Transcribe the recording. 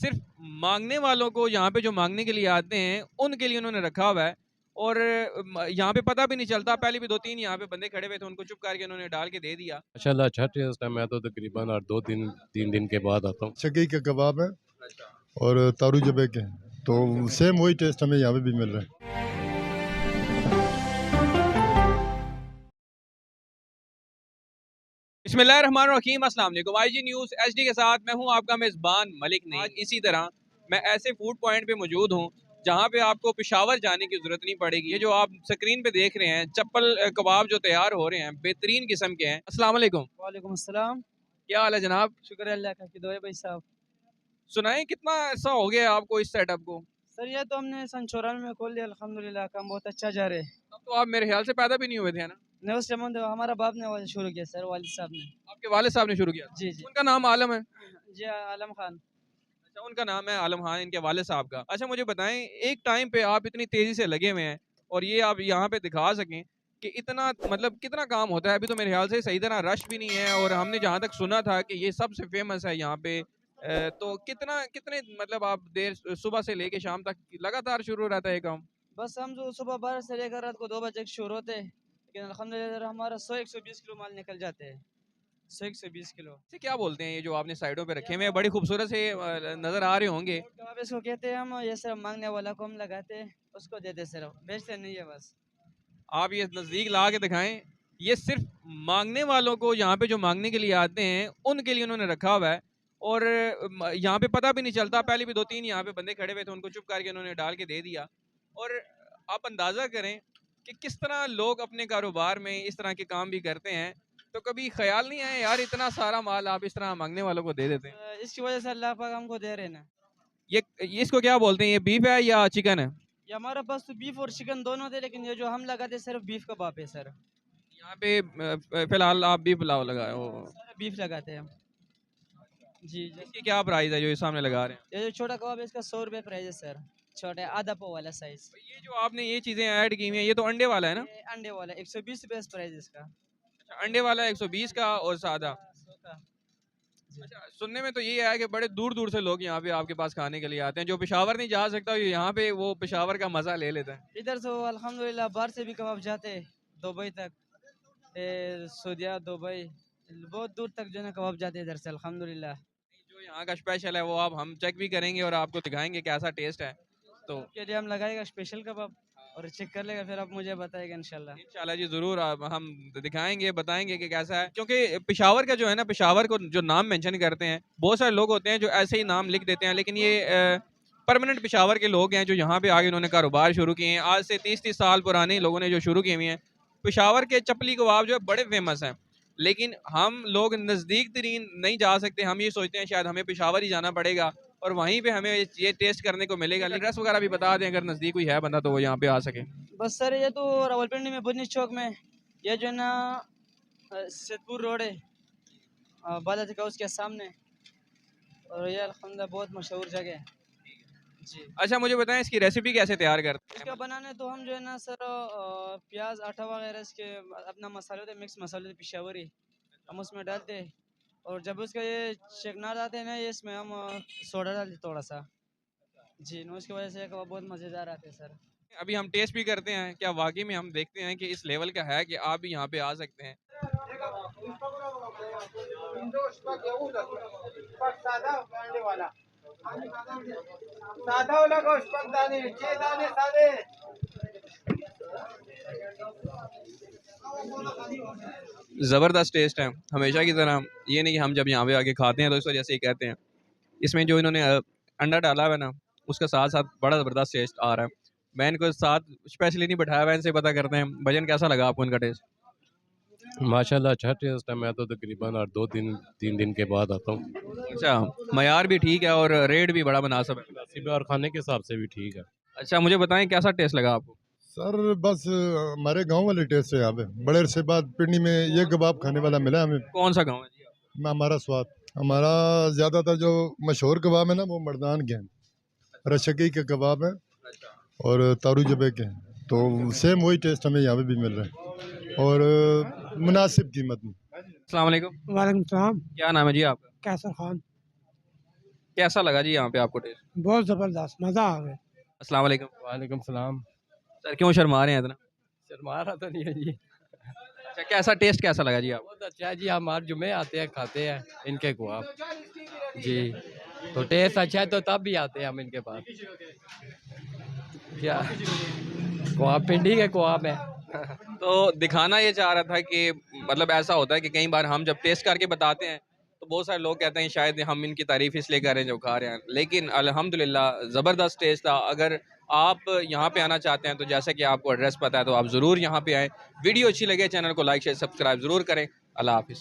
सिर्फ मांगने वालों को यहाँ पे जो मांगने के लिए आते हैं उनके लिए उन्होंने रखा हुआ है। और यहाँ पे पता भी नहीं चलता, पहले भी 2-3 यहाँ पे बंदे खड़े हुए थे, उनको चुप करके उन्होंने डाल के दे दिया। माशाल्लाह अच्छा टेस्ट है। मैं तो तकरीबन 2 दिन 3 दिन के बाद आता हूँ। शकी के कबाब है और तारू जबे के हैं, तो सेम वही टेस्ट हमें यहाँ पे भी मिल रहा है। बिस्मिल्लाहिर्रहमानिर्रहीम, अस्सलाम वालेकुम। आईजी न्यूज़ एचडी के साथ मैं हूँ आपका मेज़बान मलिक नहीं। आज इसी तरह मैं ऐसे फूड पॉइंट पे मौजूद हूँ जहाँ पे आपको पेशावर जाने की ज़रूरत नहीं पड़ेगी। ये जो आप स्क्रीन पे देख रहे हैं चप्पल कबाब जो तैयार हो रहे हैं बेहतरीन किस्म के हैं। अस्सलाम वालेकुम। वालेकुम अस्सलाम। क्या हाल है जनाब? शुक्र है अल्लाह का कि दुआ है भाई साहब। सुनाएं कितना ऐसा हो गया आपको इस सेटअप को? सर ये तो हमने सन 94 में खोल लिया, अल्हम्दुलिल्लाह काम बहुत अच्छा जा रहा है। तब तो आप मेरे ख्याल से पैदा भी नहीं हुए थे ना? नहीं उस टाइम तो हमारा बाप ने वो शुरू किया सर, वालिद साहब ने। आपके वालिद साहब ने शुरू किया? जी जी उनका नाम आलम है? जी आलम खान। अच्छा, उनका नाम है आलम खान, इनके वालिद साहब का। अच्छा मुझे बताएं, एक टाइम पे आप इतनी तेजी से लगे हुए हैं और ये आप यहाँ पे दिखा सकें कि इतना मतलब कितना काम होता है। अभी तो मेरे ख्याल से सही तरह रश भी नहीं है और हमने जहाँ तक सुना था कि ये सबसे फेमस है यहाँ पे। तो कितने मतलब आप देर सुबह से लेके शाम तक लगातार शुरू रहता है ये काम? बस हम जो सुबह 12 से लेकर रात को 2 बजे शुरू होते हैं, लेकिन अल्हम्दुलिल्लाह हमारा 100-120 किलो माल निकल जाते हैं। 100-120 किलो। इसे क्या बोलते हैं ये जो आपने साइडों पे रखे हुए हैं? बड़ी खूबसूरत से नजर आ रहे होंगे। कबाब इसको कहते हैं हम, ये सिर्फ मांगने वाला को हम लगाते हैं, उसको देते सिर्फ, बेचते नहीं है बस। आप ये नज़दीक ला के दिखाएं। ये सिर्फ मांगने वालों को, यहाँ पे जो मांगने के लिए आते हैं उनके लिए उन्होंने रखा हुआ है। और यहाँ पे पता भी नहीं चलता, पहले भी 2-3 यहाँ पे बंदे खड़े हुए थे, उनको चुप करके उन्होंने डाल के दे दिया। और आप अंदाज़ा करें कि किस तरह लोग अपने कारोबार में इस तरह के काम भी करते हैं। तो कभी ख्याल नहीं आया यार इतना सारा माल आप इस तरह मांगने वालों को दे देते हैं? इसकी वजह से अल्लाह पाक हमको दे रहे हैं ना। ये इसको क्या बोलते हैं? ये बीफ है या चिकन है? ये हमारे पास तो बीफ और चिकन दोनों थे, लेकिन ये जो हम लगाते हैं सिर्फ बीफ कबाब है सर। यहाँ पे फिलहाल आप बीफ पुलाव लगाए हो? सारा बीफ लगाते हैं हम। जी जी। इसकी क्या प्राइस है जो ये सामने लगा रहे हैं? ये जो छोटा कबाब है इसका 100 रुपये प्राइस है सर। छोटा आधा पाव वाला साइज। ये जो आपने ये चीज़ें ऐड की हुई हैं, ये तो अंडे वाला है ना? ये अंडे वाला 120 रुपये प्राइस इसका। अच्छा, अंडे वाला 120 का और सादा। 100 का। जी। अच्छा, सुनने में तो ये है कि बड़े दूर दूर से लोग यहाँ पे आपके पास खाने के लिए आते हैं। जो पेशावर नहीं जा सकता ये यहाँ पे वो पेशावर का मजा ले लेता है। इधर से वो अल्हम्दुलिल्लाह बाहर से भी कबाब जाते हैं दुबई तक, सऊदीया दुबई, बहुत दूर तक जो है ना कबाब जाते हैं इधर से अल्हम्दुलिल्लाह। जो यहाँ का स्पेशल है वो अब हम चेक भी करेंगे और आपको दिखाएंगे कैसा टेस्ट है। तो के लिए हम लगाएगा स्पेशल कबाब और चेक कर लेगा, फिर आप मुझे बताएगा इंशाल्लाह। इंशाल्लाह जी ज़रूर हम दिखाएंगे, बताएंगे कि कैसा है। क्योंकि पेशावर का जो है ना, पेशावर को जो नाम मेंशन करते हैं, बहुत सारे लोग होते हैं जो ऐसे ही नाम लिख देते हैं, लेकिन ये परमानेंट पेशावर के लोग हैं जो यहाँ पे आगे उन्होंने कारोबार शुरू किए हैं। आज से 30-30 साल पुराने लोगों ने जो शुरू किए हुए हैं। पेशावर के चपली कबाब जो है बड़े फेमस हैं, लेकिन हम लोग नज़दीक तरीन नहीं जा सकते। हम ये सोचते हैं शायद हमें पेशावर ही जाना पड़ेगा और वहीं पे हमें ये टेस्ट करने को मिलेगा। एड्रेस वगैरह भी बता दें अगर नज़दीक कोई है बंदा तो वो यहाँ पे आ सके। बस सर ये तो रावलपिंडी में बुदनी चौक में, ये जो है ना सिद्धपुर रोड है, बालाजी का उसके सामने, और ये अल्हम्दुलिल्लाह बहुत मशहूर जगह है। जी। अच्छा मुझे बताएं इसकी रेसिपी कैसे तैयार करते इसका हैं? बनाने तो हम जो है ना सर प्याज आटा वगैरह इसके अपना मसाले होते हैं, मिक्स मसाले पिशावरी हम उसमें डालते हैं, और जब उसका ये चिकना जाते हैं ना, ये इसमें हम सोडा डालते हैं थोड़ा सा। जी ना, उसकी वजह से कबाब बहुत मज़ेदार आते हैं सर। अभी हम टेस्ट भी करते हैं, क्या वाकई में हम देखते हैं कि इस लेवल का है कि आप भी यहाँ पे आ सकते हैं। ज़बरदस्त टेस्ट है हमेशा की तरह। ये नहीं कि हम जब यहाँ पे आके खाते हैं तो इस वजह से ही कहते हैं। इसमें जो इन्होंने अंडा डाला हुआ है ना, उसका साथ साथ बड़ा ज़बरदस्त टेस्ट आ रहा है। मैं इनको साथ स्पेशली नहीं बैठाया हुआ, इनसे पता करते हैं। भजन कैसा लगा आपको इनका टेस्ट? माशाल्लाह अच्छा टेस्ट है। मैं तो तकरीबन 2 दिन 3 दिन के बाद आता हूँ। अच्छा, मयार भी ठीक है और रेट भी बड़ा मुनासिब है। मुनासिब है और खाने के हिसाब से भी ठीक है। अच्छा मुझे बताएं कैसा टेस्ट लगा आपको? सर बस हमारे गांव वाले टेस्ट है यहाँ पे। बड़े अरसे बाद पिंडी में ये कबाब खाने वाला मिला हमें। कौन सा गाँव है जी? हमारा स्वाद, हमारा ज़्यादातर जो मशहूर कबाब है ना वो मर्दान के हैं, रशकी के कबाब हैं और तारू जबे के हैं, तो सेम वही टेस्ट हमें यहाँ पे भी मिल रहा है और मुनासिब कीमत में। अस्सलाम वालेकुम। वालेकुम सलाम। क्या नाम है जी आपका? कैसर खान। कैसा लगा जी यहाँ पे आपको टेस्ट? बहुत ज़बरदस्त, मज़ा आ गया। अस्सलाम वालेकुम। वालेकुम सलाम। सर क्यों शर्मा रहे हैं इतना? शर्मा रहा तो नहीं है जी। अच्छा कैसा टेस्ट कैसा लगा जी आपको? बहुत अच्छा है जी, हम हर जुमे आते हैं, खाते हैं इनके कबाब जी। तो टेस्ट अच्छा है तो तब भी आते हैं हम इनके पास। क्या कबाब पिंडी के कबाब है। तो दिखाना ये चाह रहा था कि मतलब ऐसा होता है कि कई बार हम जब टेस्ट करके बताते हैं तो बहुत सारे लोग कहते हैं शायद हम इनकी तारीफ इसलिए कर रहे हैं जो खा रहे हैं, लेकिन अल्हम्दुलिल्लाह ज़बरदस्त टेस्ट था। अगर आप यहाँ पे आना चाहते हैं तो जैसे कि आपको एड्रेस पता है तो आप ज़रूर यहाँ पे आएँ। वीडियो अच्छी लगे चैनल को लाइक शेयर सब्सक्राइब ज़रूर करें। अल्लाह हाफिज़।